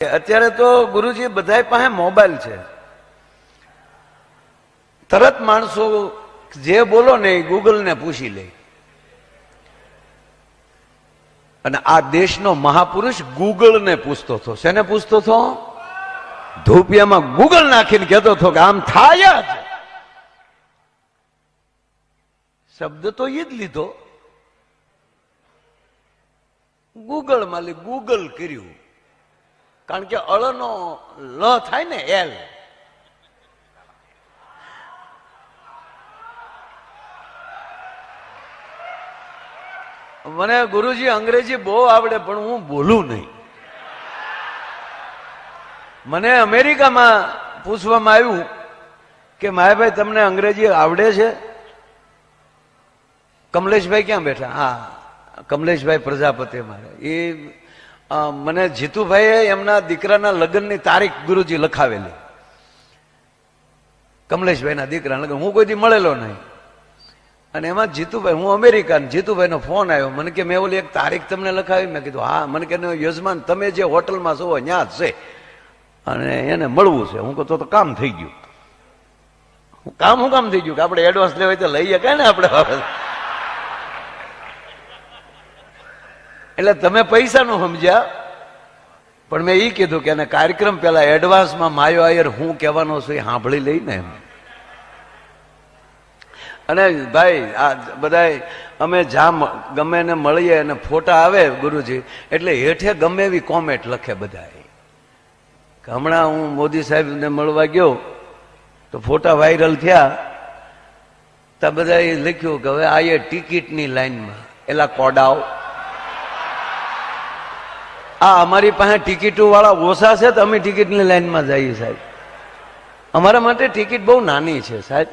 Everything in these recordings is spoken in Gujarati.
અત્યારે તો ગુરુજી બધાય પાસે મોબાઈલ છે, તરત માણસો જે બોલો ને એ ગૂગલ ને પૂછી લે. અને આ દેશનો મહાપુરુષ ગૂગલ ને પૂછતો હતો. શેને પૂછતો હતો? ધૂપિયામાં ગૂગલ નાખીને કહેતો હતો કે આમ થાય જ. શબ્દ તો એ જ લીધો, ગૂગલ માં ગૂગલ કર્યું. કારણ કે અળનો લ થાય ને એલ. મને ગુરુજી અંગ્રેજી બહુ આવડે પણ હું બોલું નહીં. મને અમેરિકામાં પૂછવામાં આવ્યું કે માયાભાઈ તમને અંગ્રેજી આવડે છે? કમલેશભાઈ ક્યાં બેઠા? હા, કમલેશભાઈ પ્રજાપતિ મારે. એ મને જીતુભાઈએ એમના દીકરાના લગ્નની તારીખ ગુરુજી લખાવેલી. કમલેશભાઈના દીકરાના લગ્ન હું કોઈ દી મળેલો નહીં. અને એમાં જીતુભાઈ, હું અમેરિકન, જીતુભાઈનો ફોન આવ્યો મને કે મેં ઓલી એક તારીખ તમને લખાવી. મેં કીધું હા. મને કે યજમાન તમે જે હોટલમાં છો ત્યાં જ છે અને એને મળવું છે. હું કહું તો કામ થઈ ગયું. કામ થઈ ગયું કે આપણે એડવાન્સ લેવાય તો લઈએ કાંઈ ને આપણે. એટલે તમે પૈસાનું સમજ્યા, પણ મેં એ કીધું કે કાર્યક્રમ પેલા એડવાન્સમાં માયો આયર હું કહેવાનો છું એ સાંભળી લઈને એમ. અને ભાઈ આ બધા અમે જ્યાં ગમે એને મળીએ અને ફોટા આવે ગુરુજી એટલે હેઠે ગમે એવી કોમેન્ટ લખે બધા. હમણાં હું મોદી સાહેબને મળવા ગયો તો ફોટા વાયરલ થયા તો બધા લખ્યું કે હવે આ ટિકિટની લાઈનમાં એલા કોડાઓ. આ અમારી પાસે ટિકિટો વાળા ઓછા છે તો અમે ટિકિટની લાઈનમાં જઈએ સાહેબ. અમારા માટે ટિકિટ બહુ નાની છે સાહેબ.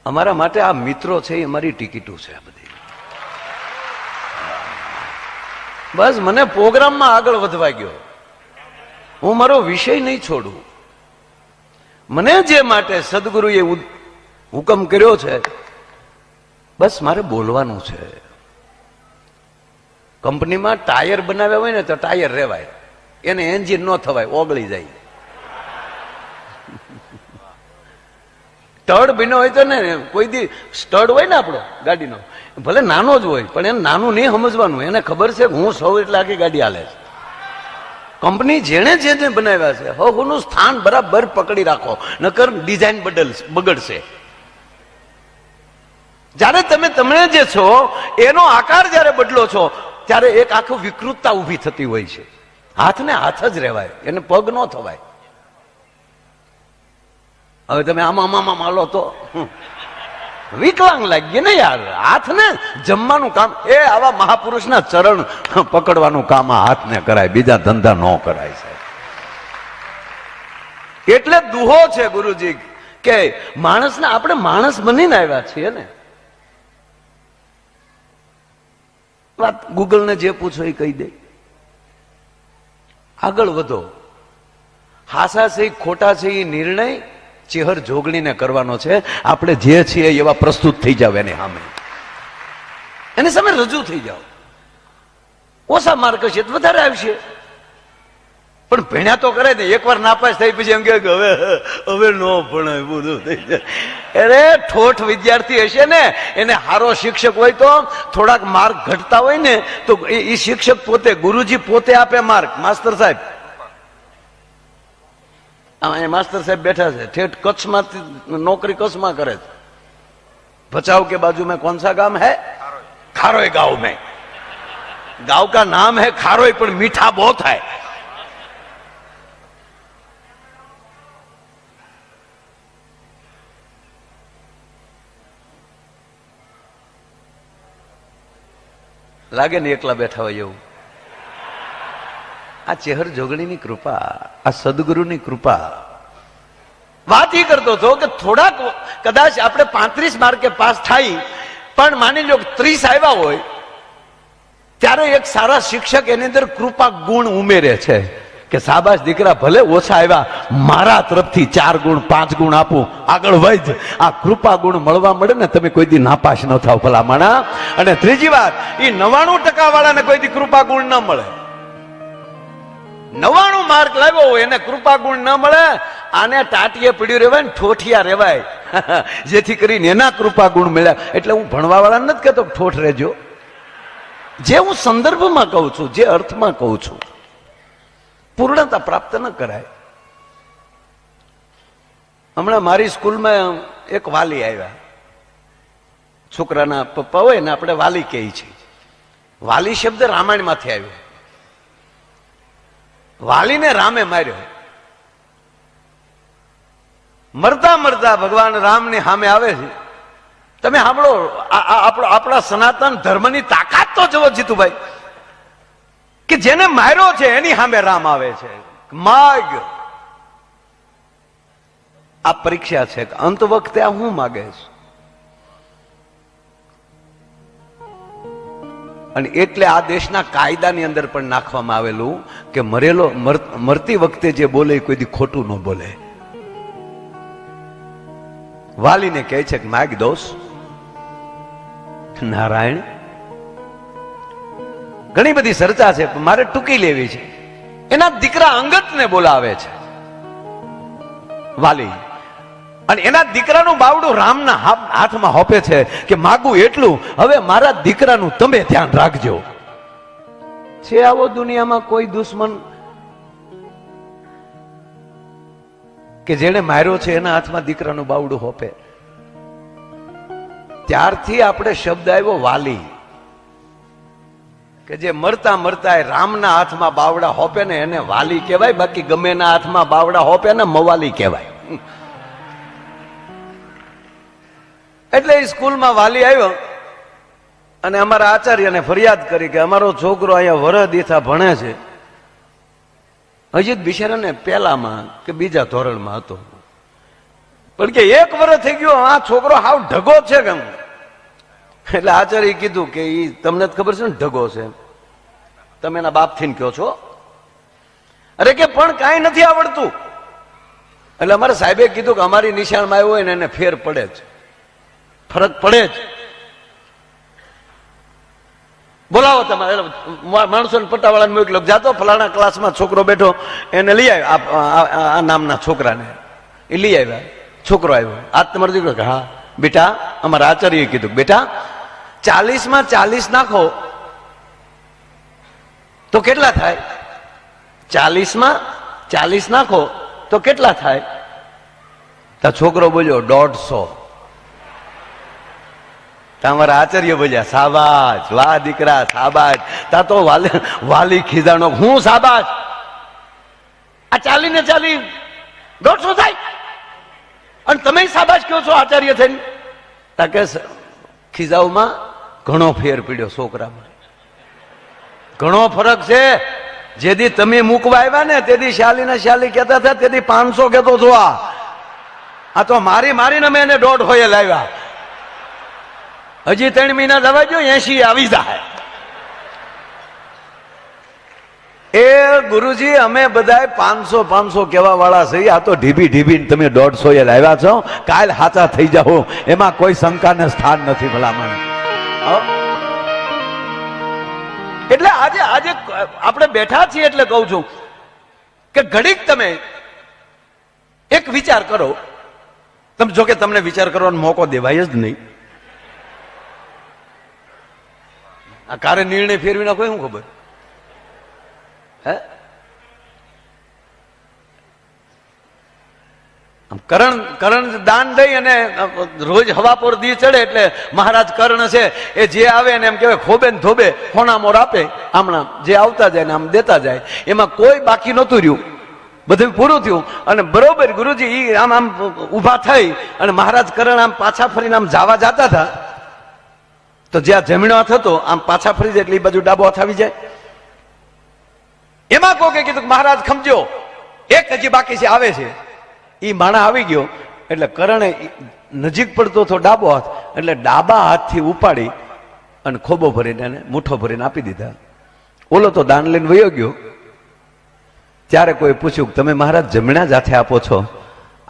અમારા માટે આ મિત્રો છે એ અમારી ટિકિટો છે આ બધી. બસ મને પ્રોગ્રામમાં આગળ વધવા ગયો. હું મારો વિષય નહીં છોડું. મને જે માટે સદગુરુએ હુકમ કર્યો છે બસ મારે બોલવાનું છે. કંપનીમાં ટાયર બનાવ્યા હોય ને તો ટાયર રેવાય, એને એન્જિન ન થવાય, ઓગળી જાય. સ્ટડ બન્યો હોય તો ને કોઈ દી સ્ટડ હોય ને આપણો ગાડીનો ભલે નાનો જ હોય પણ એને નાનું નહીં સમજવાનું. એને ખબર છે કે હું સૌ એટલે આખી ગાડી હાલે છે. કંપની જેને જેને બનાવ્યા છે હવનું સ્થાન બરાબર પકડી રાખો, નકર ડિઝાઇન બગડશે. જયારે તમે જે છો એનો આકાર જયારે બદલો છો ત્યારે એક આખું વિકૃતતા ઉભી થતી હોય છે. હાથને હાથ જ રહેવાય, એને પગ ન થવાય. હવે તમે આમાં માલો તો વિકલાંગ લાગીએ ને યાર. હાથને જમવાનું કામ એ આવા મહાપુરુષના ચરણ પકડવાનું કામ આ હાથને કરાય, બીજા ધંધા ન કરાય સાહેબ. એટલે દુહો છે ગુરુજી કે માણસને આપણે માણસ બનીને આવ્યા છીએ ને. વાત ગૂગલ ને જે પૂછો એ કહી દે. આગળ વધો. હાસા છે ખોટા છે એ નિર્ણય ચેહર જોગણીને કરવાનો છે. આપણે જે છીએ એવા પ્રસ્તુત થઈ જાવ એની સામે, એની સામે રજૂ થઈ જાવ. ઓછા માર્ક છે વધારે આવશે પણ ભણ્યા તો કરે ને. એકવાર નાપાસ થઈ પછી એમ કે હવે નો ભણાય બધું થઈ જાય. અરે ઠોઠ વિદ્યાર્થી હશે ને એને હારો શિક્ષક હોય તો થોડાક માર્ક ઘટતા હોય ને તો એ શિક્ષક પોતે, ગુરુજી પોતે આપે માર્ક. માસ્ટર સાહેબ मास्टर साहब बैठा है ठेठ कच्छ में नौकरी कच्छ में करे. भचाऊ के बाजू में कौन सा गांव है? खारोई गांव में. गांव का नाम है खारोई पर मीठा बहुत है. लागे ने एकला बैठा हो એવું. આ ચેહર જોગણીની કૃપા, આ સદગુરુની કૃપા. વાત એ કરતો હતો કે થોડાક કદાચ આપણે 35 માર્કે પાસ થાય પણ માની લો 30 આવ્યા હોય ત્યારે એક સારા શિક્ષક એની અંદર કૃપા ગુણ ઉમેરે છે કે શાબાશ દીકરા ભલે ઓછા આવ્યા મારા તરફથી 4 ગુણ 5 ગુણ આપું, આગળ વધ. આ કૃપા ગુણ મળવા મળે ને તમે કોઈ દી નાપાસ ન થાવ ભલામણા. અને ત્રીજી વાત, એ 99% વાળાને કોઈ દી કૃપા ગુણ ન મળે. 99 માર્ક લાવ્યો હોય એને કૃપા ગુણ ન મળે, આને ટાટીએ પડ્યું રહેવાય ને ઠોઠિયા રહેવાય જેથી કરીને એના કૃપા ગુણ મળ્યા. એટલે હું ભણવા વાળા નથી કહેતો ઠોઠ રહેજો, જે હું સંદર્ભમાં કહું છું, જે અર્થમાં કહું છું. પૂર્ણતા પ્રાપ્ત ન કરાય. હમણાં મારી સ્કૂલમાં એક વાલી આવ્યા, છોકરાના પપ્પા હોય ને આપણે વાલી કહીએ છીએ. વાલી શબ્દ રામાયણમાંથી આવ્યો. વાલીને રામે માર્યો. મરતા મરતા ભગવાન રામની સામે આવે છે. તમે સાંભળો, આપણા સનાતન ધર્મની તાકાત તો જુઓ જીતુભાઈ, કે જેને માર્યો છે એની સામે રામ આવે છે. માગ આ પરીક્ષા છે, અંત વખતે આ હું માગે છે. અને એટલે આ દેશના કાયદાની અંદર પણ નાખવામાં આવેલું કે મરેલો મરતી વખતે જે બોલે કોઈ દી ખોટું ન બોલે. વાલીને કહે છે કે માગ દોષ. નારાયણ ઘણી બધી ચર્ચા છે, મારે ટૂંકી લેવી છે. એના દીકરા અંગતને બોલાવે છે વાલી, અને એના દીકરાનું બાવડું રામના હાથમાં હોપે છે કે માગું એટલું, હવે મારા દીકરાનું તમે ધ્યાન રાખજો. છે આવો દુનિયામાં કોઈ દુશ્મન કે જેને માર્યો છે એના હાથમાં દીકરાનું બાવડું હોપે? ત્યારથી આપણે શબ્દ આવ્યો વાલી, કે જે મરતા મરતા રામના હાથમાં બાવડા હોપે ને એને વાલી કહેવાય, બાકી ગમે ના હાથમાં બાવડા હોપે ને મવાલી કહેવાય. એટલે સ્કૂલમાં વાલી આવ્યો અને અમારા આચાર્યને ફરિયાદ કરી કે અમારો છોકરો અહીંયા વરહ દીથા ભણે છે, હજી બિચારાને પહેલામાં કે બીજા ધોરણમાં હતો, પણ કે 1 વર્ષ થઈ ગયો આ છોકરો હાવ ઢગો છે કેમ? એટલે આચાર્ય કીધું કે ઈ તમને જ ખબર છે ને ઢગો છે, તમે એના બાપથી કહો છો. અરે કે પણ કાંઈ નથી આવડતું. એટલે અમારા સાહેબે કીધું કે અમારી નિશાળમાં આવ્યો હોય ને એને ફેર પડે જ, ફરક પડે જ. બોલાવો તમારે માણસોને પટ્ટાવાળાને મોકલો, જાતો ફલાણા ક્લાસમાં છોકરો બેઠો એને લઈ આવ્યો, આ નામના છોકરાને એ લઈ આવ્યા. છોકરો આવ્યો, આજ તમારો દીકરો? હા બેટા, અમારા આચાર્યએ કીધું બેટા 40 માં 40 નાખો તો કેટલા થાય? 40 માં 40 નાખો તો કેટલા થાય? તો છોકરો બોલ્યો 150. તમારા આચાર્ય બોલ્યા શાબાશ, વાહ દીકરા શાબાશ. તા તો વાલી ખીજાણો, હું શાબાશ? આ 40 ને 40 150 થાય અને તમે શાબાશ કહો છો આચાર્ય થઈને? તાકે ખીજાવમાં ઘણો ફેર પડ્યો છોકરામાં, ઘણો ફરક છે. જેથી તમે મૂકવા આવ્યા ને તેથી શાલી કહેતા હતા, તેથી 500 કહેતો છો. આ તો મારીને મેં એને 1.5 હોય લાવ્યા. હજી 3 મહિના જવા જો 80 આવી જાય. એ ગુરુજી અમે બધા 500 કહેવા વાળા છે, આ તો ઢીબી તમે 150 લાવ્યા છો. કાલ હાચા થઈ જાઓ એમાં કોઈ શંકાને સ્થાન નથી ભલામણ. એટલે આજે આપણે બેઠા છીએ એટલે કહું છું કે ઘડીક તમે એક વિચાર કરો. તમે જો કે તમને વિચાર કરવાનો મોકો દેવાય જ નહીં. આ કારે નિર્ણય ફેરવી નાખો શું ખબર? હે કરણ દાન દઈ અને રોજ હવાપોર દી ચડે એટલે મહારાજ કર્ણ છે એ જે આવે ને એમ કહેવાય ખોબે ને ધોબે ખોણામોર આપે. આમણા જે આવતા જાય ને આમ દેતા જાય, એમાં કોઈ બાકી નહોતું રહ્યું, બધું પૂરું થયું. અને બરોબર ગુરુજી આમ ઉભા થઈ અને મહારાજ કર્ણ આમ પાછા ફરીને આમ જવા જતા હતા, તો જ્યાં જમણો હાથ હતો આમ પાછા ફરી જાય એટલે એ બાજુ ડાબો હાથ આવી જાય. એમાં કોકે કીધું મહારાજ ખમજો, એક હજી બાકી છે, આવે છે. એ માણા આવી ગયો એટલે કરણે નજીક પડતો હતો ડાબો હાથ, એટલે ડાબા હાથથી ઉપાડી અને ખોબો ભરીને એને મુઠ્ઠો ભરીને આપી દીધા. ઓલો તો દાન લઈને વયો ગયો. ત્યારે કોઈ પૂછ્યું તમે મહારાજ જમણા જ હાથે આપો છો,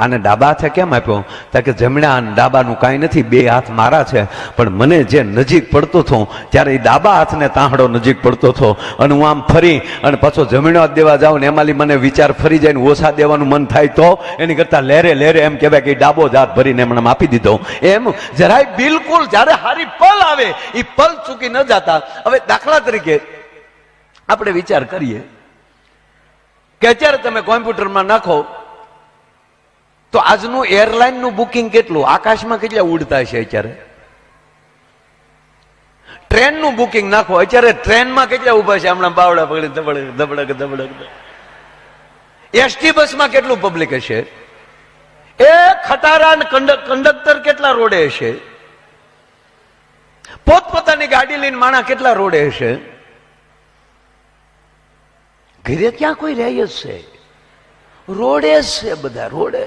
આને ડાબા હાથે કેમ આપ્યો? તો કે જમણા અને ડાબાનું કાંઈ નથી, બે હાથ મારા છે, પણ મને જે નજીક પડતો હતો ત્યારે એ ડાબા હાથને તાંહડો નજીક પડતો હતો, અને હું આમ ફરી અને પાછો જમણો હાથ દેવા જાઉં ને એમાંથી મને વિચાર ફરી જાય ને ઓછા દેવાનું મન થાય, તો એની કરતા લેરે લેરે એમ કહેવાય કે ડાબો જ હાથ ભરીને એમણે આપી દીધો. એમ જરાય બિલકુલ જ્યારે હારી પલ આવે એ પલ ચૂકી ન જતા. હવે દાખલા તરીકે આપણે વિચાર કરીએ કે અત્યારે તમે કોમ્પ્યુટરમાં નાખો તો આજનું એરલાઇનનું બુકિંગ કેટલું, આકાશમાં કેટલા ઉડતા છે અત્યારે. ટ્રેનનું બુકિંગ નાખો, અત્યારે ટ્રેનમાં કેટલા ઉભા છે હમણાં બાવડા પકડી ધબડક ધબડક ધબડક. એસટી બસમાં કેટલું પબ્લિક હશે, એ ખટારા કંડક્ટર કેટલા રોડે હશે, પોતપોતાની ગાડી લઈને માણા કેટલા રોડે હશે. ઘરે ક્યાં કોઈ રહે જ છે, રોડે જ છે બધા, રોડે.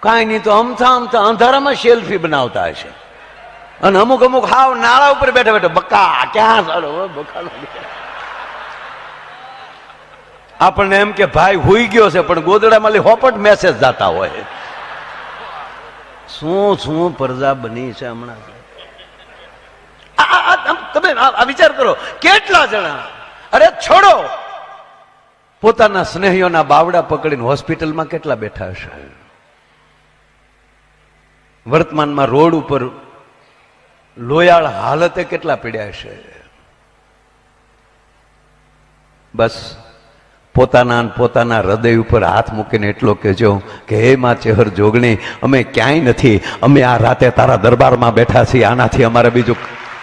કાંઈ નહીં તો અમથા અમથા અંધારામાં સેલ્ફી બનાવતા હશે, અને અમુક અમુક હાવ નાળા ઉપર બેઠા બેઠા બકા ક્યાં સારો બકાલો. આપણને એમ કે ભાઈ હુઈ ગયો છે, પણ ગોદડામાં હોપટ મેસેજ જતા હોય. શું શું પ્રજા બની છે હમણાં. તમે આ વિચાર કરો, કેટલા જણા અરે છોડો પોતાના સ્નેહીઓના બાવડા પકડીને હોસ્પિટલમાં કેટલા બેઠા હશે. વર્તમાનમાં રોડ ઉપર લોયાળ હાલતે કેટલા પીડ્યા હશે. બસ પોતાના હૃદય ઉપર હાથ મૂકીને એટલો કહેજો કે હે માં ચેહર જોગણી, અમે ક્યાંય નથી, અમે આ રાતે તારા દરબારમાં બેઠા છીએ, આનાથી અમારે બીજું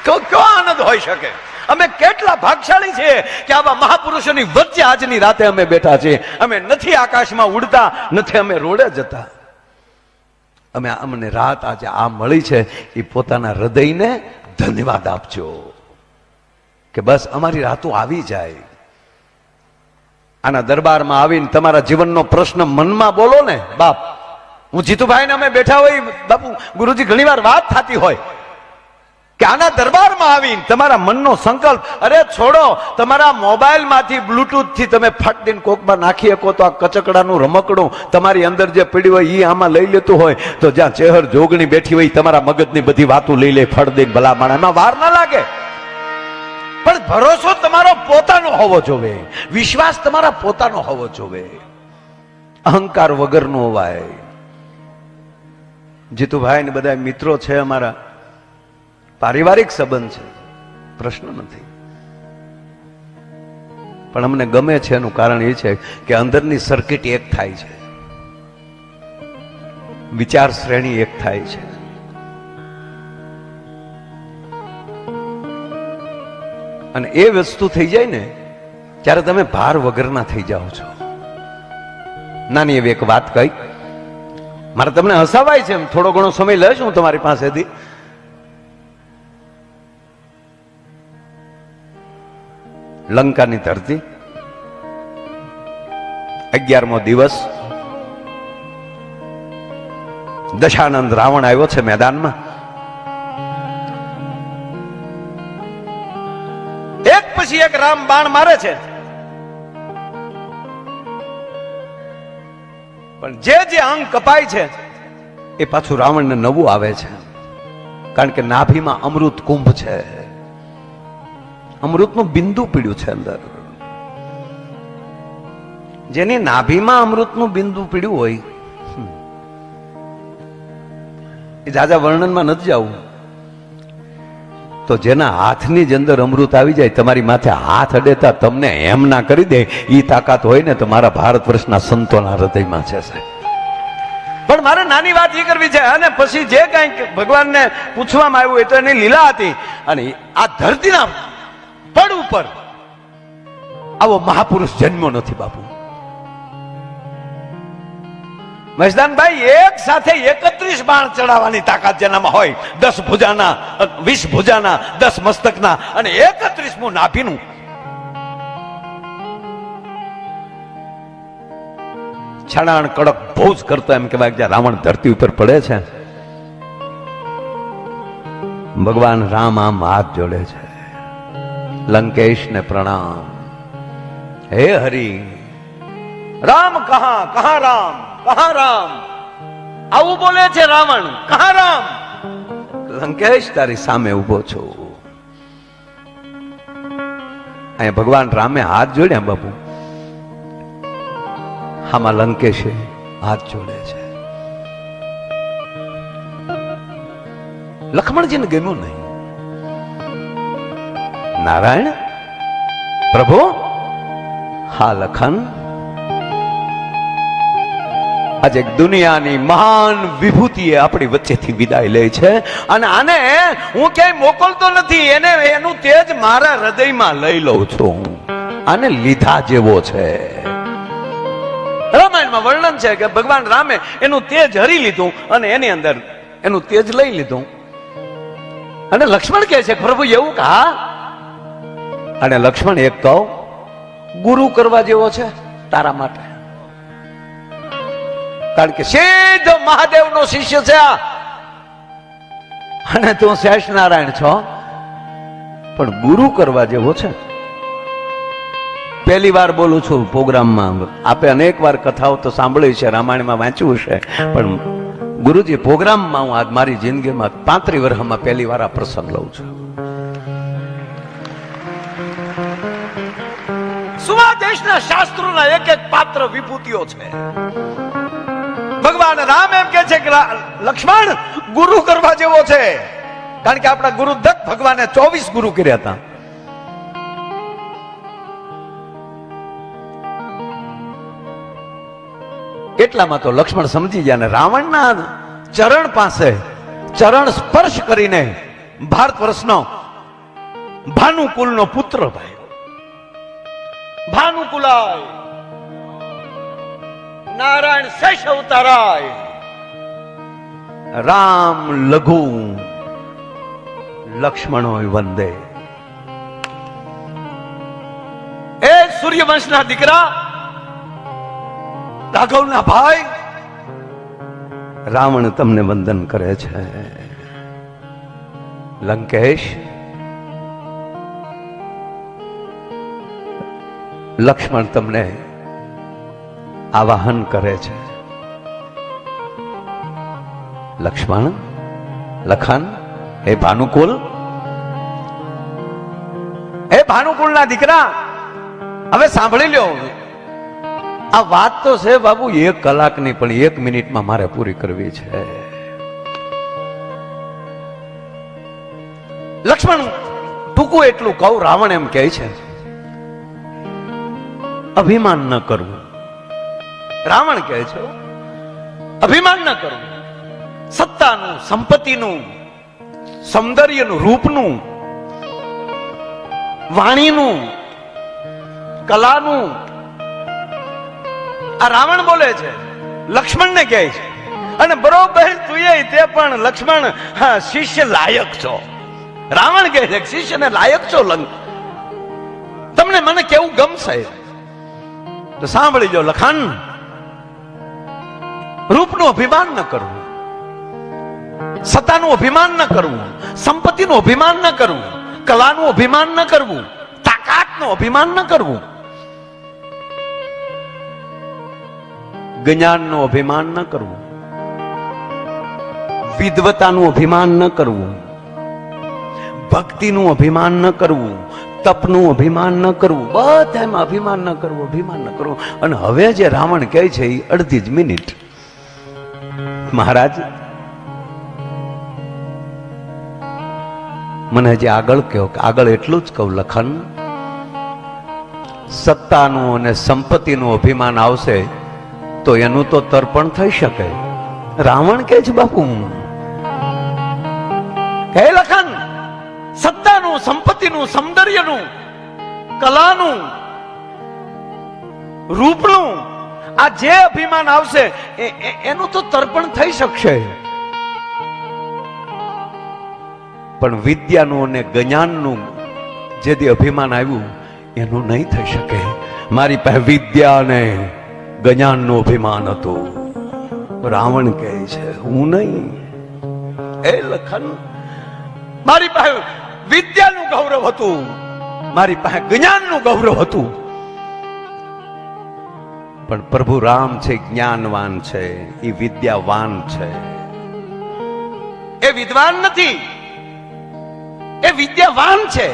કયો આનંદ હોઈ શકે. અમે કેટલા ભાગશાળી છીએ કે આવા મહાપુરુષોની વચ્ચે આજની રાતે અમે બેઠા છીએ. અમે નથી આકાશમાં ઉડતા, નથી અમે રોડે જતા. અમને રાત આજે આ મળી છે, એ પોતાના હૃદયને ધન્યવાદ આપજો કે બસ અમારી રાતો આવી જાય. આના દરબારમાં આવીને તમારા જીવનનો પ્રશ્ન મનમાં બોલો ને. બાપ, હું જીતુભાઈને અમે બેઠા હોય, બાપુ ગુરુજી ઘણી વાર વાત થતી હોય કે આના દરબારમાં આવીને તમારા મનનો સંકલ્પ, અરે છોડો, તમારા મોબાઈલમાંથી બ્લુટૂથ થી તમે ફટ દઈને કોકમાં નાખી શકો તો આ કચકડાનું રમકડું તમારી અંદર જે પડ્યું હોય એ આમાં લઈ લેતું હોય, તો જ્યાં ચેહર જોગણી બેઠી હોય તમારા મગજની બધી વાતો લઈ લે ફટ દઈને ભલા માણા. એમાં વાર ના લાગે, પણ ભરોસો તમારો પોતાનો હોવો જોવે, વિશ્વાસ તમારા પોતાનો હોવો જોવે, અહંકાર વગરનો હોવાય. જીતુભાઈ ને બધા મિત્રો છે અમારા, પારિવારિક સંબંધ છે, પ્રશ્ન નથી, પણ અમને ગમે છે એનું કારણ એ છે કે અંદરની સર્કિટ એક થાય છે, વિચાર શ્રેણી એક થાય છે. અને એ વસ્તુ થઈ જાય ને ત્યારે તમે ભાર વગરના થઈ જાઓ છો. નાની એવી એક વાત કહી, મારે તમને હસાવાય છે, થોડો ઘણો સમય લઈશ હું તમારી પાસેથી. લંકાની ધરતી, 11મો દિવસ, દશાનંદ રાવણ આવ્યો છે મેદાનમાં. એક પછી એક રામ બાણ મારે છે, પણ જે અંગ કપાય છે એ પાછું રાવણને નવું આવે છે, કારણ કે નાભીમાં અમૃત કુંભ છે, અમૃતનું બિંદુ પીડ્યું છે અંદર. જેની નાભીમાં અમૃતનું બિંદુ પીડ્યું હોય એ જાજા વર્ણનમાં નથી જવું, તો જેના હાથની જ અંદર અમૃત આવી જાય, તમારી માથે હાથ અડેતા તમને એમ ના કરી દે, એ તાકાત હોય ને તો મારા ભારત વર્ષના સંતોના હૃદયમાં છે. પણ મારે નાની વાત એ કરવી છે, અને પછી જે કંઈક ભગવાનને પૂછવામાં આવ્યું એ તો એની લીલા હતી. અને આ ધરતીના પડ ઉપર આવો મહાપુરુષ જન્મ્યો નથી બાપુ. મહેશદાનભાઈ, એક સાથે 31 બાણ ચડાવવાની તાકાત જેનામાં હોય, 10 ભુજાના, 20 ભુજાના, 10 મસ્તકના, અને 31મું નાભીનું. છણાણ કડક ભોજ કરતો એમ કહેવાય કે રાવણ ધરતી ઉપર પડે છે, ભગવાન રામ આમ હાથ જોડે છે, લંકેશ ને પ્રણામ, હે હરિ રામ કહા કહા રામ કહા રામ, આવું બોલે છે રાવણ. કહા રામ? લંકેશ તારી સામે ઉભો છો. અહીંયા ભગવાન રામે હાથ જોડ્યા બાપુ, આમાં લંકેશે હાથ જોડે છે. લક્ષ્મણજીને ગમ્યું નહીં. નારાયણ પ્રભુ, હા લખન, આજે દુનિયાની મહાન વિભૂતિ આપણી વચ્ચેથી વિદાય લે છે, અને આને હું ક્યાંય મોકલતો નથી, એને એનું તેજ મારા હૃદયમાં લઈ લઉં છું. આને લીધા જેવો છે. રામાયણમાં વર્ણન છે કે ભગવાન રામે એનું તેજ હરી લીધું અને એની અંદર એનું તેજ લઈ લીધું. અને લક્ષ્મણ કહે છે પ્રભુ એવું કા? અને લક્ષ્મણ એક કહું, ગુરુ કરવા જેવો છે તારા માટે, કારણ કે સીધો મહાદેવ નો શિષ્ય છે આ, અને તું શેષ નારાયણ છો, પણ ગુરુ કરવા જેવો છે. પહેલી વાર બોલું છું પ્રોગ્રામમાં, આપે અનેક વાર કથાઓ તો સાંભળી છે, રામાયણમાં વાંચ્યું છે, પણ ગુરુજી પ્રોગ્રામમાં હું આજ મારી જિંદગીમાં 35 વર્ષમાં પહેલી વાર આ પ્રસંગ લઉં છું. સુવા દેશના શાસ્ત્રોના એક એક પાત્ર વિભૂતિઓ છે. ભગવાન રામ એમ કે છે કે લક્ષ્મણ ગુરુ કરવા જેવો છે, કારણ કે આપણા ગુરુ દત્ત ભગવાને 24 ગુરુ કર્યા હતા. એટલામાં તો લક્ષ્મણ સમજી ગયા ને રાવણના ચરણ પાસે ચરણ સ્પર્શ કરીને ભારત વર્ષનો ભાનુકુલનો પુત્ર ભાઈ ભાનુકુલાય નારાયણ શેષ અવતારાય રામ લઘુ લક્ષ્મણો વંદે. એ સૂર્યવંશના દીકરા રાઘવના ભાઈ રાવણ તમને વંદન કરે છે. લંકેશ લક્ષ્મણ તમને આવાહન કરે છે. લક્ષ્મણ લખન હે ભાનુકુલ, હે ભાનુકુલના દીકરા, હવે સાંભળી લ્યો. આ વાત તો છે બાબુ 1 કલાકની, પણ 1 મિનિટમાં મારે પૂરી કરવી છે. લક્ષ્મણ ટૂંકું એટલું કહું, રાવણ એમ કહે છે અભિમાન ન કરવું. રાવણ કહે છે અભિમાન ન કરવું. સત્તાનું, સંપત્તિનું, સૌંદર્યનું, રૂપનું, વાણીનું, કલાનું, આ રાવણ બોલે છે, લક્ષ્મણને કહે છે. અને બરોબર તું તે પણ લક્ષ્મણ શિષ્ય લાયક છો. રાવણ કહે છે શિષ્યને લાયક છો. તમને મને કેવું ગમશે તો સાંભળી જો લખન, રૂપનું અભિમાન ન કરવું, સત્તાનું અભિમાન ન કરવું, સંપત્તિનું અભિમાન ન કરવું, કલાનું અભિમાન ન કરવું, તાકાતનું અભિમાન ન કરવું, જ્ઞાનનું અભિમાન ન કરવું, વિદ્વતાનું અભિમાન ન કરવું, ભક્તિનું અભિમાન ન કરવું, તપનું અભિમાન ન કરવું, બધામાં અભિમાન ન કરવું, અભિમાન ન કરવું. અને હવે જે રાવણ કહે છે એ અડધી જ મિનિટ. મહારાજ મને હજી આગળ કહો, આગળ એટલું જ કહું લખન, સત્તાનું અને સંપત્તિનું અભિમાન આવશે તો એનું તો તર્પણ થઈ શકે. રાવણ કે છે બાપુ હે લખન, સત્તાનું, સંપત્તિનું, સૌંદર્યનું, કલાનું, રૂપનું આ જે અભિમાન આવશે એનું તો તર્પણ થઈ શકશે, પણ વિદ્યાનું અને જ્ઞાનનું જે અભિમાન આવ્યું એનું નહીં થઈ શકે. મારી પાસે વિદ્યા અને જ્ઞાનનું અભિમાન હતું. રાવણ કહે છે હું નહીં. એ લખન, મારી પાસે વિદ્યાનું ગૌરવ હતું, મારી પાસે જ્ઞાનનું ગૌરવ હતું, પણ પ્રભુ રામ છે જ્ઞાનવાન છે, એ વિદ્યાવાન છે, એ વિદ્વાન નથી, એ વિદ્યાવાન છે.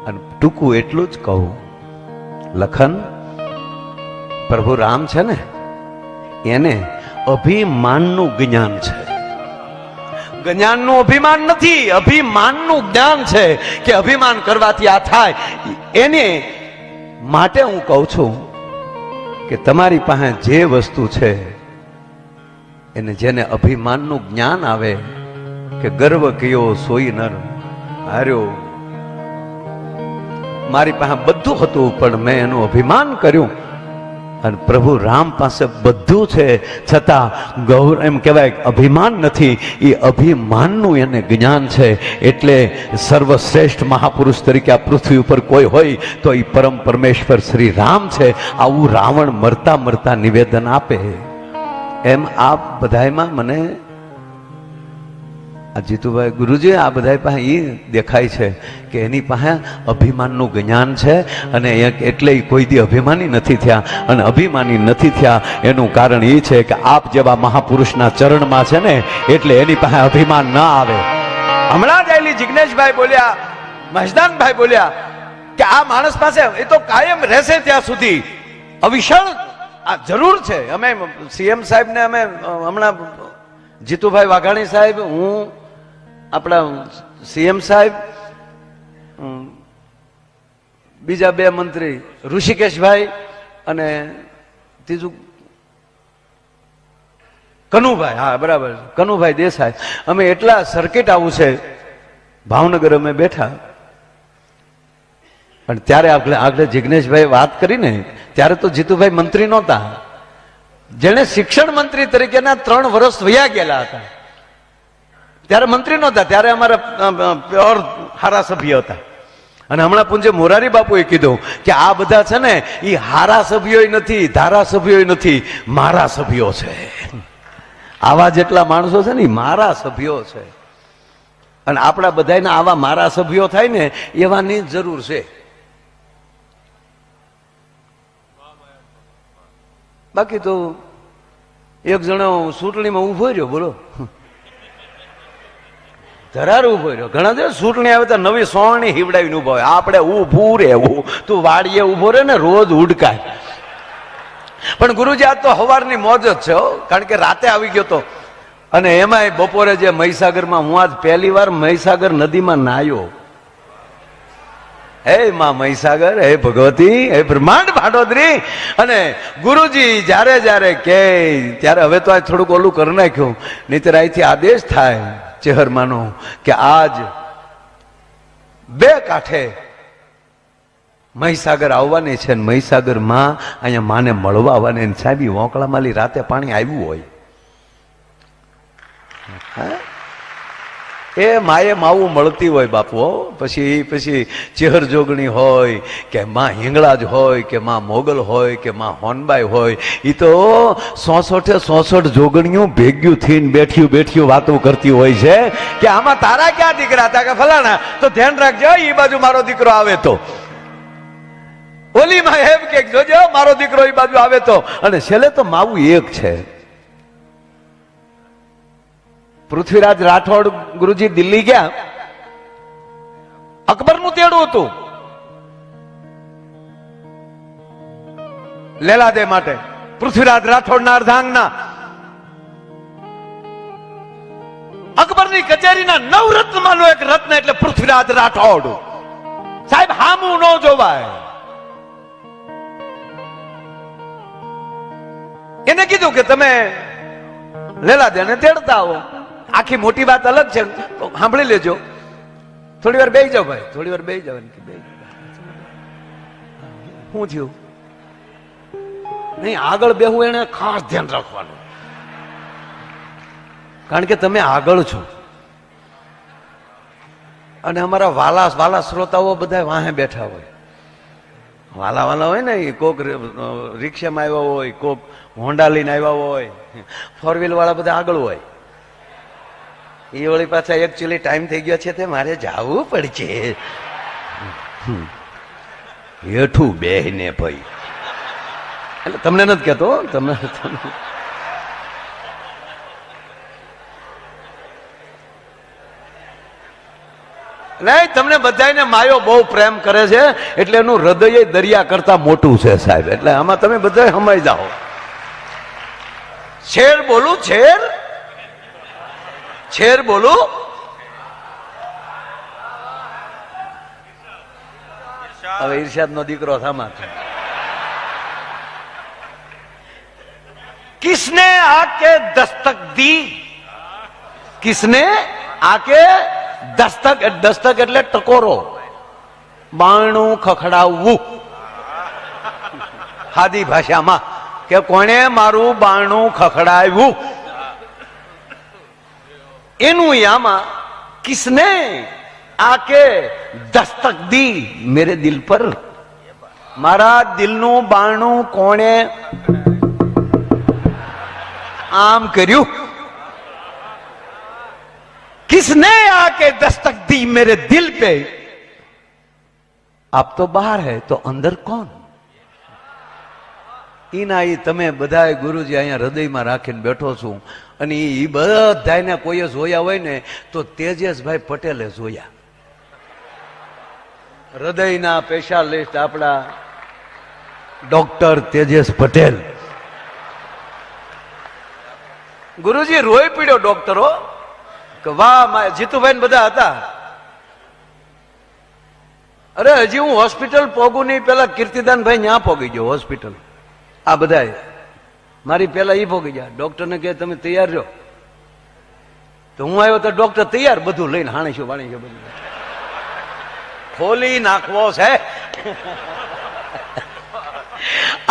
અને ટૂંકું એટલું જ કહું, લખન પ્રભુ રામ છે ને એને અભિમાનનું જ્ઞાન છે. જ્ઞાનનું અભિમાન નથી, અભિમાનનું જ્ઞાન છે કે અભિમાન કરવાથી આ થાય. એને માટે હું કહું છું કે તમારી પાસે જે વસ્તુ છે એને જેને અભિમાનનું જ્ઞાન આવે કે ગર્વ કયો સોઈ નર હાર્યો, મારી પાસે બધું હતું પણ મેં એનું અભિમાન કર્યું. અને પ્રભુ રામ પાસે બધું છે છતાં ગૌર એમ કહેવાય અભિમાન નથી, એ અભિમાનનું એને જ્ઞાન છે. એટલે સર્વશ્રેષ્ઠ મહાપુરુષ તરીકે આ પૃથ્વી ઉપર કોઈ હોય તો એ પરમ પરમેશ્વર શ્રી રામ છે. આવું રાવણ મરતા મરતા નિવેદન આપે. એમ આ બધામાં મને આ જીતુભાઈ ગુરુજી આ બધા પાસે એ દેખાય છે કે એની પાસે અભિમાનનું જ્ઞાન છે. અને એટલે કોઈ દી અભિમાની નથી થયા. અને અભિમાની નથી થયા એનું કારણ એ છે કે આપ જેવા મહાપુરુષના ચરણમાં છે ને એટલે એની પાસે અભિમાન ના આવે. હમણાં જ આવેલી જિજ્ઞેશભાઈ બોલ્યા, મહેશદાનભાઈ બોલ્યા કે આ માણસ પાસે એ તો કાયમ રહેશે ત્યાં સુધી અવિશળ આ જરૂર છે. અમે સીએમ સાહેબને અમે હમણાં જીતુભાઈ વાઘાણી સાહેબ, હું, આપણા સીએમ સાહેબ, બીજા બે મંત્રી ઋષિકેશભાઈ અને ત્રીજું કનુભાઈ, હા બરાબર કનુભાઈ દેસાઈ, અમે એટલા સર્કિટ આવું છે ભાવનગર અમે બેઠા. અને ત્યારે આગળ જિજ્ઞેશભાઈ વાત કરીને ત્યારે તો જીતુભાઈ મંત્રી નહોતા, જેને શિક્ષણ મંત્રી તરીકેના 3 વર્ષ વયા ગયેલા હતા ત્યારે મંત્રી નહોતા, ત્યારે અમારા પ્યોર હારા સભ્ય હતા. અને હમણાં પૂજ્ય મોરારી બાપુએ કીધું કે આ બધા છે ને એ હારા સભ્યો નથી, ધારાસભ્યો નથી, મારા સભ્યો છે. આવા જેટલા માણસો છે ને એ મારા સભ્યો છે. અને આપણા બધાના આવા મારા સભ્યો થાય ને એવાની જરૂર છે. બાકી તો એક જણો ચૂંટણીમાં ઉભો રહ્યો, બોલો ધરાર ઉભો રહ્યો. ઘણા દિવસ ચૂંટણી આવે તો નવી સોણી હિવડાવીને ઉભો હોય. આપણે ઊભું રહેવું, તું વાડીએ ઉભો રહે ને રોજ ઉડકાય. પણ ગુરુજી આજ તો હવારની મોજ જ છે, કારણ કે રાતે આવી ગયો તો. અને એમાંય બપોરે જે મહીસાગરમાં હું આજ પહેલી વાર મહીસાગર નદીમાં નાયો. હે માં મહીસાગર, હે ભગવતી, હે બ્રહ્માંડ ભાડોદરી. અને ગુરુજી જ્યારે જ્યારે કે ત્યારે હવે તો આ થોડુંક ઓલું કરી નાખ્યું, નહીંતર અહીંથી આદેશ થાય ચેહરમાંનો કે આજ 2 કાંઠે મહીસાગર આવવાની છે. મહીસાગર માં અહીંયા માને મળવા આવવાની. સાહેબ વોંકળામાલી રાતે પાણી આવ્યું હોય, એ માએ માવું મળતી હોય બાપુ. પછી ચેહર જોગણી હોય કે માં હિંગળાજ હોય કે માં મોગલ હોય કે માં હોનબાઈ હોય, એ તો 66 જોગણીઓ ભેગ્યું થઈને બેઠ્યું વાતો કરતી હોય છે કે આમાં તારા ક્યાં દીકરા હતા કે ફલાણા, તો ધ્યાન રાખજો એ બાજુ મારો દીકરો આવે તો, ઓલી માં એમ કે જોજો મારો દીકરો એ બાજુ આવે તો. અને છેલ્લે તો માવું એક છે. પૃથ્વીરાજ રાઠોડ ગુરુજી દિલ્હી ગયા, અકબરનું તેડું હતું લેલાદે માટે. પૃથ્વીરાજ રાઠોડના અર્ધાંગના અકબરની કચેરીના 9 રત્નમાંનો એક રત્ન એટલે પૃથ્વીરાજ રાઠોડ. સાહેબ હામું ન જોવાય. એને કીધું કે તમે લેલાદેને તેડતા આવો. આખી મોટી વાત અલગ છે, સાંભળી લેજો. થોડી વાર બેસી જાઓ ભાઈ, થોડી વાર બેસી જાવ. શું થયું? નહીં, આગળ બેહવું એને ખાસ ધ્યાન રાખવાનું, કારણ કે તમે આગળ છો. અને અમારા વાલા શ્રોતાઓ બધા વાહે બેઠા હોય. વાલા હોય ને, કોક રિક્ષામાં આવ્યા હોય, કોક હોન્ડા લઈને આવ્યા હોય, 4 વ્હીલ વાળા બધા આગળ હોય. એ વળી પાછા એકચ્યુઅલી ટાઈમ થઈ ગયો છે તે મારે જવું પડશે. હેઠું બેહને ભાઈ, એટલે તમને નથી કહેતો, તમને નહીં, તમને બધાને માયો બહુ પ્રેમ કરે છે એટલે એનું હૃદય દરિયા કરતા મોટું છે સાહેબ, એટલે આમાં તમે બધા સમાઈ જાઓ. છેર બોલું, છેર છેર બોલું. હવે ઈર્ષાદ નો દીકરો થામા છે. કિસને આકે દસ્તક દી, કિસને આકે દસ્તક, દસ્તક એટલે ટકોરો, બારણું ખખડાવવું સાદી ભાષામાં, કે કોણે મારું બારણું ખખડાવ્યું, એનું આમાં કિસને આકે દસ્તક દી મેરે દિલ પર, મારા દિલનું બારણું કોણે આમ કર્યું. किसने आके दस्तक दी मेरे दिल पे, आप तो बाहर है तो अंदर कौन. ઈના ઈ તમે બધાય ગુરુજી અહીંયા હૃદયમાં રાખીને બેઠો છું, અને ઈ બધાને કોઈએ જોયા હોય ને તો તેજસભાઈ પટેલે જોયા. હૃદયના સ્પેશિયાલિસ્ટ આપણા ડોક્ટર તેજસ પટેલ. ગુરુજી રોઈ પીડ્યો ડોક્ટરો કે વાહ, જીતુભાઈ બધા હતા. અરે હજી હું હોસ્પિટલ પોગું નહીં, પેલા કીર્તિદાનભાઈ ન્યા પોગી ગયો હોસ્પિટલ. આ બધા મારી પેલા ઈ પોગી ગયા. ડોક્ટર ને કહે તમે તૈયાર છો, તો હું આવ્યો તો ડોક્ટર તૈયાર, બધું લઈને હાણીશું વાણીશું બધું ખોલી નાખવો છે.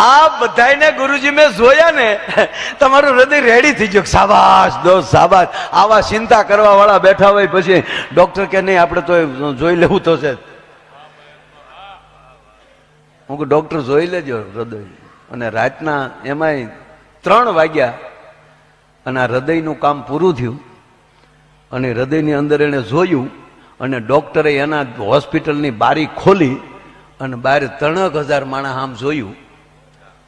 આ બધાને ગુરુજી મેં જોયા ને, તમારું હૃદય રેડી થઈ ગયું. શાબાશ દોસ્ત શાબાશ. આવા ચિંતા કરવા વાળા બેઠા હોય પછી ડોક્ટર કે નહીં આપણે તો જોઈ લેવું તો છે. હું કે ડોક્ટર જોઈ લેજો હૃદય. અને રાતના એમાંય 3 વાગ્યા અને આ હૃદયનું કામ પૂરું થયું, અને હૃદયની અંદર એને જોયું, અને ડોક્ટરે એના હોસ્પિટલની બારી ખોલી અને બહાર 3000 માણસ આમ જોયું.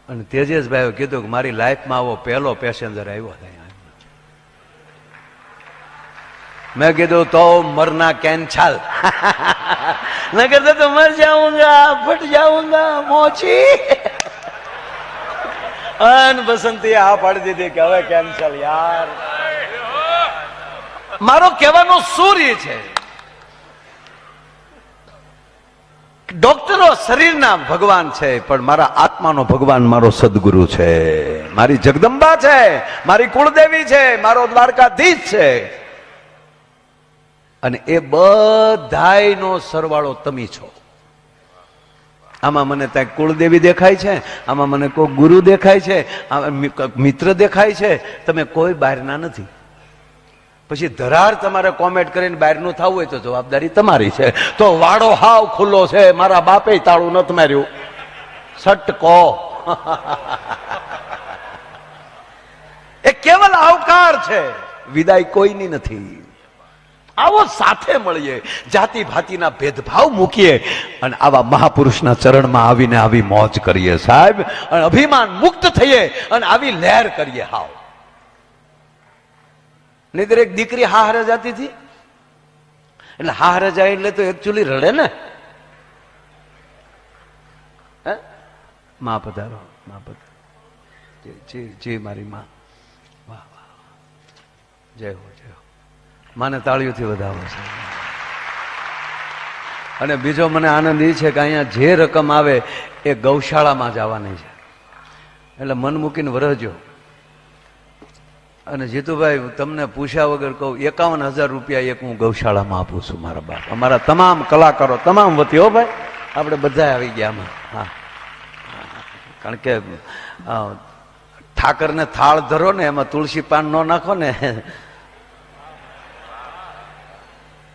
અને તેજસભાઈએ કીધું કે મારી લાઈફમાં આવો પહેલો પેસેન્જર આવ્યો. મેં કીધું તો મરના કેન છાલ ન કરતા તો મર જાઉંગા, ફટ જાઉંગા મોચી. અન બસંતી આ પાડી દીધી કે હવે કેન્સલ. યાર મારો કહેવાનો સૂર્ય છે, ડોક્ટરો શરીરના ભગવાન છે, પણ મારા આત્માનો ભગવાન મારો સદગુરુ છે, મારી જગદંબા છે, મારી કુળદેવી છે, મારો દ્વારકાધીશ છે. અને એ બધાયનો સરવાળો તમે છો. આમાં મને ત્યાં કુળદેવી દેખાય છે, આમાં મને કોઈ ગુરુ દેખાય છે, મિત્ર દેખાય છે. તમે કોઈ બહારના નથી. પછી ધરાર તમારે કોમેન્ટ કરીને બહારનું થવું હોય તો જવાબદારી તમારી છે. તો વાડો હાવ ખુલ્લો છે, મારા બાપે તાળું નથી માર્યું. સટકો એ કેવલ આવકાર છે, વિદાય કોઈની નથી. આવો સાથે મળીએ, જાતિ ભાતિના ભેદભાવ મૂકીએ અને આવા મહાપુરુષના ચરણમાં આવીને આવી મોજ કરીએ સાહેબ, અને અભિમાન મુક્ત થઈએ અને આવી લહેર કરીએ. હાવ નહીતર એક દીકરી હારે જતી હતી, એટલે હારે જાય એટલે તો એકચ્યુઅલી રડે ને. માં પધારો, માં પધારો. જી મારી માં, વાહ વાહ, જય હો જય હો. માને તાળીઓથી વધાવો છે. અને બીજો મને આનંદ એ છે કે અહીંયા જે રકમ આવે એ ગૌશાળામાં જવાની છે, એટલે મન મૂકીને વરહજો. અને જીતુભાઈ તમને પૂછ્યા વગર કહું, 51,000 રૂપિયા એક હું ગૌશાળામાં આપું છું મારા બાપ, અમારા તમામ કલાકારો, તમામ વતી. હો ભાઈ, આપણે બધા આવી ગયા આમાં. હા, કારણ કે ઠાકરને થાળ ધરો ને એમાં તુલસી પાન ન નાખો ને,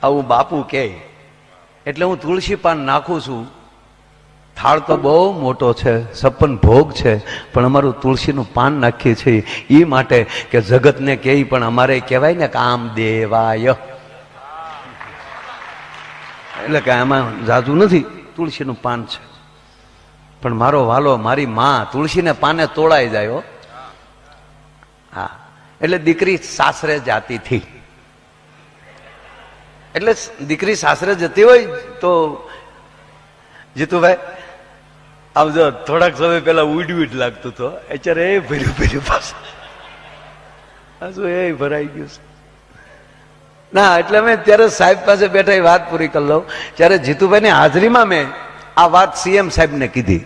આવું બાપુ કે, એટલે હું તુલસી પાન નાખું છું. થાળ તો બહુ મોટો છે, 56 ભોગ છે, પણ અમારું તુલસીનું પાન નાખીએ છીએ એ માટે કે જગતને કહે પણ અમારે કહેવાય ને કામ દેવાય. એટલે કે આમાં જાજુ નથી, તુલસીનું પાન છે. પણ મારો વાલો મારી માં તુલસીને પાને તોડાઈ જાય હો. હા, એટલે દીકરી સાસરે જાતી થી. એટલે દીકરી સાસરે જતી હોય તો જીતુભાઈ આમ જો થોડાક સમય પેલા ઉડ લાગતું હતો, અત્યારે એ ભર્યું ભર્યું પાછું હજુ એ ભરાઈ ગયું છે. ના એટલે અમે ત્યારે સાહેબ પાસે બેઠા એ વાત પૂરી કરી લઉં. ત્યારે જીતુભાઈની હાજરીમાં મેં આ વાત સીએમ સાહેબને કીધી,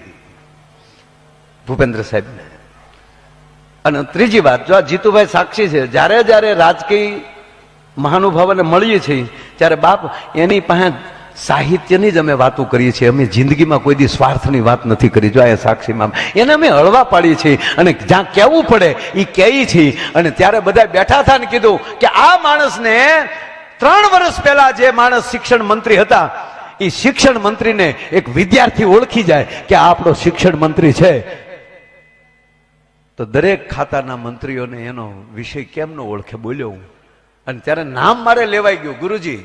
ભૂપેન્દ્ર સાહેબને. અને ત્રીજી વાત, જો આ જીતુભાઈ સાક્ષી છે, જ્યારે જ્યારે રાજકીય મહાનુભાવોને મળીએ છીએ ત્યારે બાપ એની પાસે સાહિત્યની જ અમે વાતો કરીએ છીએ. અમે જિંદગીમાં કોઈ દી સ્વાર્થની વાત નથી કરી. જો આ સાક્ષીમાં એને અમે હળવા પાડીએ છીએ અને જ્યાં કહેવું પડે એ કહીએ છીએ. અને ત્યારે બધા બેઠા હતા ને કીધું કે આ માણસને 3 વર્ષ પહેલા જે માણસ શિક્ષણ મંત્રી હતા એ શિક્ષણ મંત્રીને એક વિદ્યાર્થી ઓળખી જાય કે આ આપણો શિક્ષણ મંત્રી છે, તો દરેક ખાતાના મંત્રીઓને એનો વિષય કેમ ન ઓળખે? બોલ્યો હું. અને ત્યારે નામ મારે લેવાઈ ગયું ગુરુજી.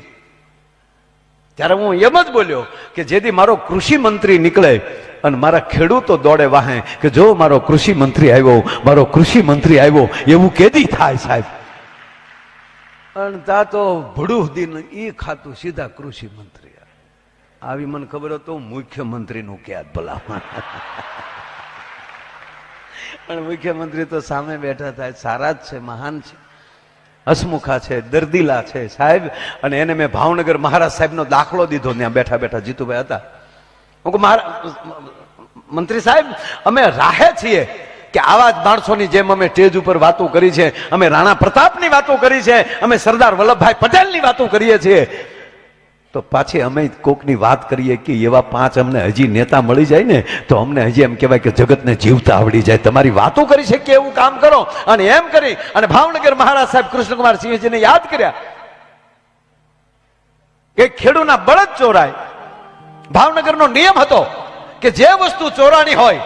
ત્યારે હું એમ જ બોલ્યો કે જેથી મારો કૃષિ મંત્રી નીકળે અને મારા ખેડૂતો દોડે વાહે કે જો મારો કૃષિ મંત્રી આવ્યો, મારો કૃષિ મંત્રી આવ્યો, એવું કેદી થાય સાહેબ? અને તા તો ભડું દિન ઈ ખાતું સીધા કૃષિ મંત્રી. આવી મને ખબર હતો મુખ્યમંત્રી નું ક્યાં ભલા. પણ મુખ્યમંત્રી તો સામે બેઠા થાય, સારા જ છે, મહાન છે, હસમુખા છે, દર્દીલા છે સાહેબ. અને એને મેં ભાવનગર મહારાજ સાહેબનો દાખલો દીધો, ત્યાં બેઠા બેઠા જીતુભાઈ હતા. હું કહું મંત્રી સાહેબ અમે રાહે છીએ કે આવા જ માણસોની જેમ અમે સ્ટેજ ઉપર વાતો કરી છે, અમે રાણા પ્રતાપની વાતો કરી છે, અમે સરદાર વલ્લભભાઈ પટેલની વાતો કરીએ છીએ, તો પાછી અમે કોકની વાત કરીએ કે એવા 5 અમને હજી નેતા મળી જાય ને તો અમને હજી એમ કહેવાય કે જગતને જીવતા આવડી જાય. તમારી વાતો કરી શકીએ એવું કામ કરો. અને એમ કરી અને ભાવનગર મહારાજ સાહેબ કૃષ્ણકુમાર સિંહજીને યાદ કર્યા કે ખેડૂના બળદ ચોરાય. ભાવનગરનો નિયમ હતો કે જે વસ્તુ ચોરાણી હોય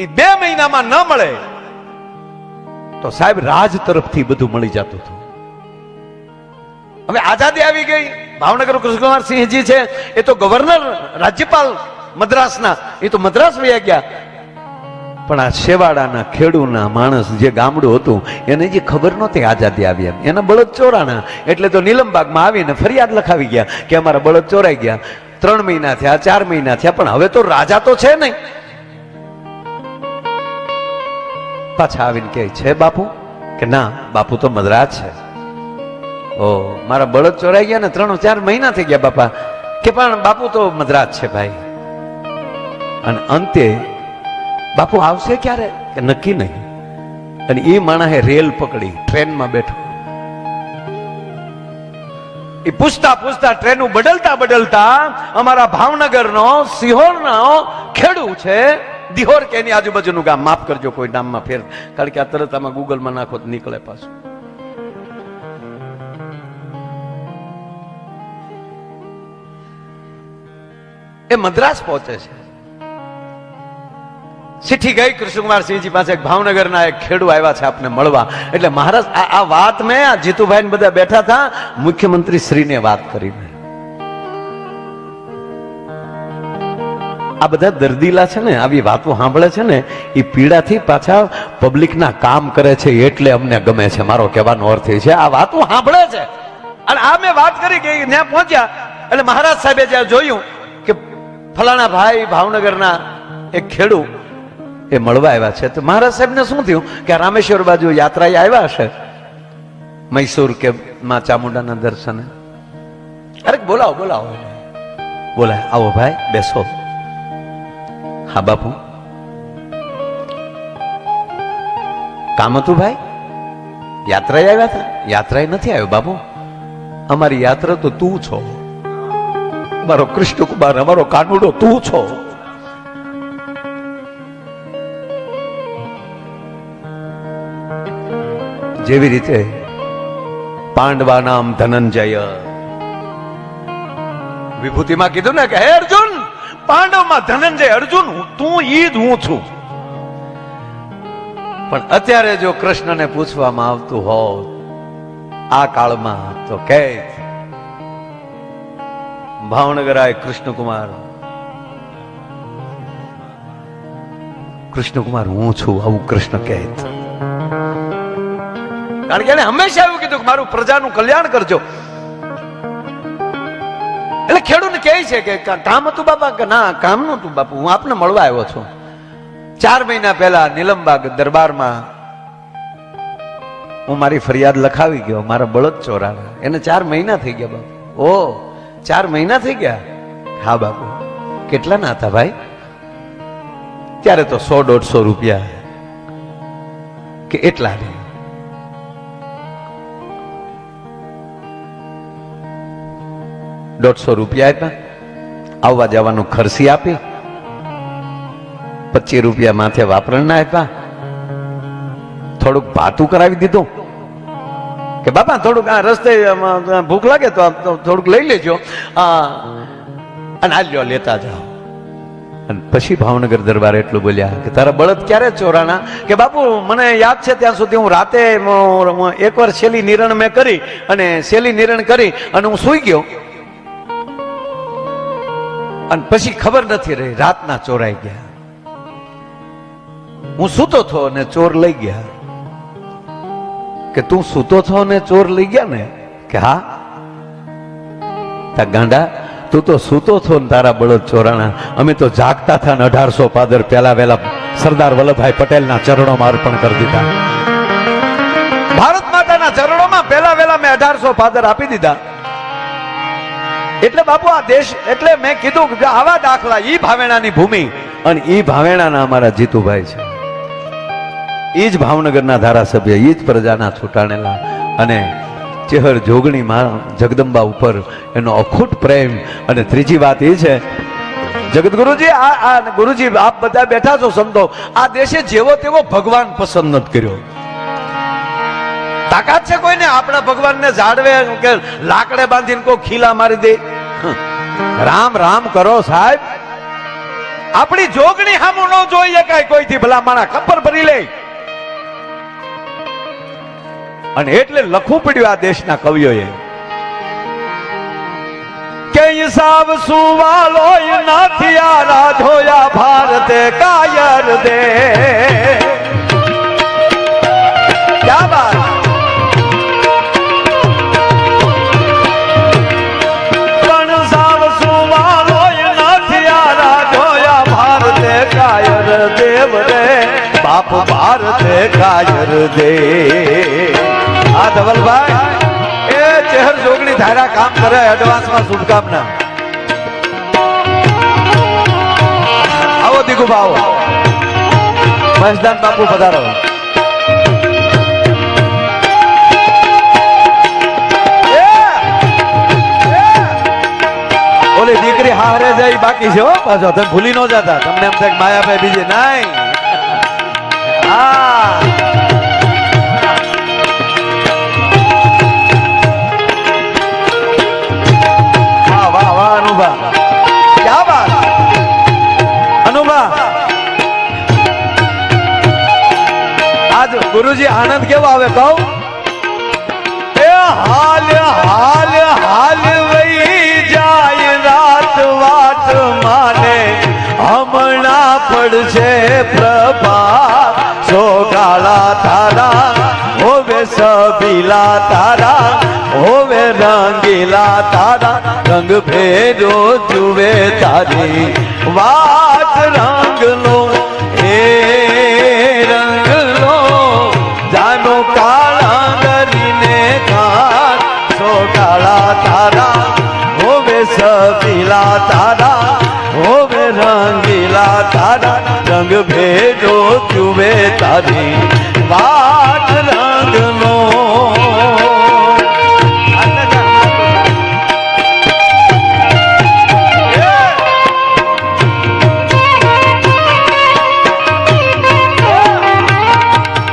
એ 2 મહિનામાં ન મળે તો સાહેબ રાજ તરફથી બધું મળી જતું હતું. હવે આઝાદી આવી ગઈ. ભાવનગર કૃષ્ણકુમાર સિંહજી છે એ તો ગવર્નર રાજ્યપાલ મદ્રાસના, એ તો મદ્રાસ વયા ગયા. પણ આ શેવાડાના ખેડૂના માણસ જે ગામડું હતું એને જે ખબર નહોતી આઝાદી આવી એમ, એના બળદ ચોરાણા. એટલે તો નીલમબાગમાં આવીને ફરિયાદ લખાવી ગયા કે અમારા બળદ ચોરાઈ ગયા. 3 મહિના થયા, 4 મહિના થયા, પણ હવે તો રાજા તો છે નહીં. પાછા આવીને કે છે બાપુ? કે ના બાપુ તો મદ્રાસ છે. ઓ મારા બળદ ચોરાઈ ગયા ને 3-4 મહિના થઈ ગયા બાપા. કે પણ બાપુ તો મદ્રાસ છે ભાઈ. અને અંતે બાપુ આવશે ક્યારે? કે નક્કી નહીં. અને એ માણસે રેલ પકડી, ટ્રેનમાં બેઠો. એ પૂછતા પૂછતા ટ્રેનું બદલતા અમારા ભાવનગરનો સિહોરનો ખેડૂ છે, દિહોર કે એની આજુબાજુનું ગામ, માફ કરજો કોઈ નામમાં ફેર, કારણ કે આ તરત આમાં ગૂગલમાં નાખો તો નીકળે પાછું. એ મદ્રાસ પહોંચે છે. ચિઠ્ઠી ગઈ કૃષ્ણકુમાર સિંહજી પાસે, ભાવનગરના એક ખેડૂ આવ્યા છે આપને મળવા. એટલે મહારાજ આ વાત મેં આ જીતુભાઈ બધા બેઠા હતા, મુખ્યમંત્રી શ્રીને વાત કરી. આ બધા દર્દીલા છે ને, આવી વાતો સાંભળે છે ને, એ પીડાથી પાછા પબ્લિકના કામ કરે છે, એટલે અમને ગમે છે. મારો કહેવાનો અર્થ એ છે આ વાતો સાંભળે છે. અને આ મેં વાત કરી કે ત્યાં પહોંચ્યા એટલે મહારાજ સાહેબે જ્યાં જોયું કે ફલાણા ભાઈ ભાવનગરના એક ખેડૂ એ મળવા આવ્યા છે, તો મહારાજ સાહેબને શું થયું કે રામેશ્વર બાજુ યાત્રાએ આવ્યા હશે, મૈસૂર કે માં ચામુંડાના દર્શને. અરે બોલાવો બોલાવો. બોલાય, આવો ભાઈ બેસો. હા બાપુ કામ હતું ભાઈ? યાત્રાએ આવ્યા હતા? યાત્રાએ નથી આવ્યો બાપુ, અમારી યાત્રા તો તું છો, મારો કૃષ્ણકુમાર, અમારો કાનુડો તું છો. જેવી રીતે પાંડવા નામ ધનંજય, વિભૂતિમાં કીધું ને કે હે અર્જુન, પાંડવમાં ધનંજય અર્જુન તું ઈ જ હું છું. પણ અત્યારે જો કૃષ્ણને પૂછવામાં આવતું હોત આ કાળમાં તો કે ભાવનગર આય કૃષ્ણકુમાર, કૃષ્ણકુમાર હું છું, આવું કૃષ્ણ કહે છે. કારણ કે એને હંમેશા એવું કીધું કે મારું પ્રજાનું કલ્યાણ કરજો. એટલે ખેડૂત કહે છે કે કામ હતું બાપા? કે ના, કામ નતું બાપુ, હું આપને મળવા આવ્યો છું. 4 મહિના પહેલા નીલમબાગ દરબારમાં હું મારી ફરિયાદ લખાવી ગયો, મારા બળદ ચોરાણા. એને 4 મહિના થઈ ગયા બાપુ. ઓ 4 મહિના થઈ ગયા? હા બાપુ. કેટલા ના હતા ભાઈ? ત્યારે તો 100-150 રૂપિયા કે એટલા નહીં. 150 રૂપિયા આપ્યા, આવવા જવાનું ખર્ચી આપી, 25 રૂપિયા માથે વાપરણના આપ્યા, થોડુંક ભાતું કરાવી દીધું કે બાપા થોડુંક આ રસ્તે ભૂખ લાગે તો થોડુંક લઈ લેજો અને આ લ્યો લેતા જાઓ. અને પછી ભાવનગર દરબાર એટલું બોલ્યા કે તારા બળદ ક્યારે ચોરાણા? કે બાપુ મને યાદ છે ત્યાં સુધી હું રાતે એકવાર શેલી નિરણ મેં કરી અને શેલી નિરણ કરી અને હું સૂઈ ગયો અને પછી ખબર નથી રહી, રાતના ચોરાઈ ગયા. હું સૂતો થો ને ચોર લઈ ગયા. કે તું સૂતો થો ને ચોર લઈ ગયા ને? કે હા. તા ગાંડા, તું તો સૂતો થો ને તારા બળદ ચોરાણા, અમે તો જાગતા થા ને 1800 પાદર પહેલા વહેલા સરદાર વલ્લભભાઈ પટેલના ચરણોમાં અર્પણ કરી દીધા. ભારત માતાના ચરણોમાં પહેલા વહેલા મેં 1800 પાદર આપી દીધા. એટલે બાપુ આ દેશ, એટલે મેં કીધું કે આવા દાખલા, ઈ ભાવેણાની ભૂમિ અને ઈ ભાવેણાના અમારા જીતુભાઈ છે, ઈ જ ભાવનગરના ધારાસભ્ય, ઈ જ પ્રજાના છૂટાણેલા. અને ચેહર જોગણી માં જગદંબા ઉપર એનો અખૂટ પ્રેમ. અને ત્રીજી વાત એ છે, જગતગુરુજી આ ગુરુજી આપ બધા બેઠા છો સંતો, આ દેશે જેવો તેવો ભગવાન પસંદ નથી કર્યો. તાકાત છે કોઈને આપણા ભગવાનને જાળવે કે લાકડે બાંધીને કોઈ ખીલા મારી દે? રામ રામ કરો સાહેબ. આપણી જોગણી સામું ન જોઈએ કઈ કોઈથી, ભલા માણા ખબર ભરી લે. અને એટલે લખવું પડ્યું આ દેશના કવિઓએ કે હિસાબ સુવાલો નથી આ રાધોયા ભારતે કાયર દે. ક્યા બાત! દેવ રે બાપ ભારતે કાયર દે. આ ધવલભાઈ એ ચેહર જોગણી ધારા કામ કરે, એડવાન્સમાં શુભકામના. આવો દીકુભા આવો, મહેશદાન બાપુ પધારો. ઓલી દીકરી હારે જાય બાકી છે હો પાછો, તમે ભૂલી ન જતા. તમને એમ થાય માયાભાઈ બીજે નહીં. હા વાહ વાહ અનુભા, ક્યા વાત અનુભા. આજ ગુરુજી આનંદ કેવો આવે કહું? એ હાલ હાલ હાલ વહી જાય રાત વાત માને, હમણાં પડશે પ્રભા સોગાળા તારા, હોવે સબીલા તારા, હોવે રંગીલા તારા, રંગ ભેરો જુએ તારી વાત. રંગલો એ રંગલો જાનો કાળા કરીને કાળ, સોગાળા તારા, હોવે સબીલા તારા, હોવે રંગીલા તારા, રંગ ભેરો જુએ તારી વાત. રંગનો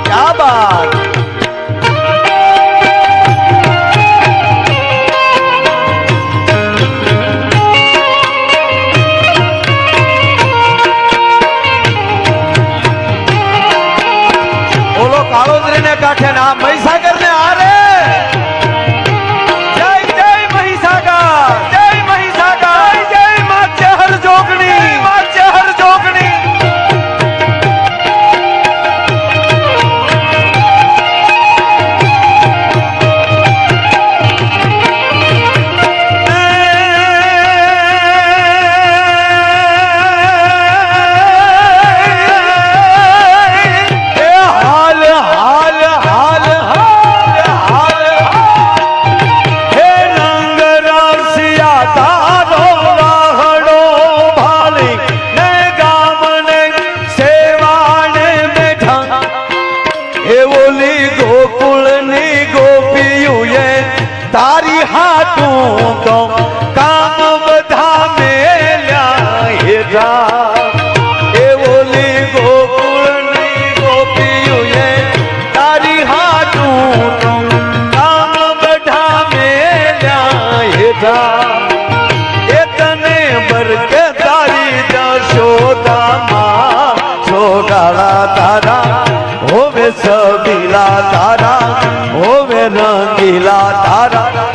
ક્યા બાત! કાળોદરી ને કાંઠે ના મહીસાગર ને આરે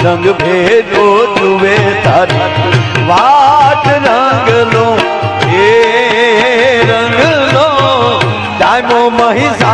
રંગ ભેદો જુએ તારી વાટ રંગ લો એ રંગ લો ટાઈમો મહિષા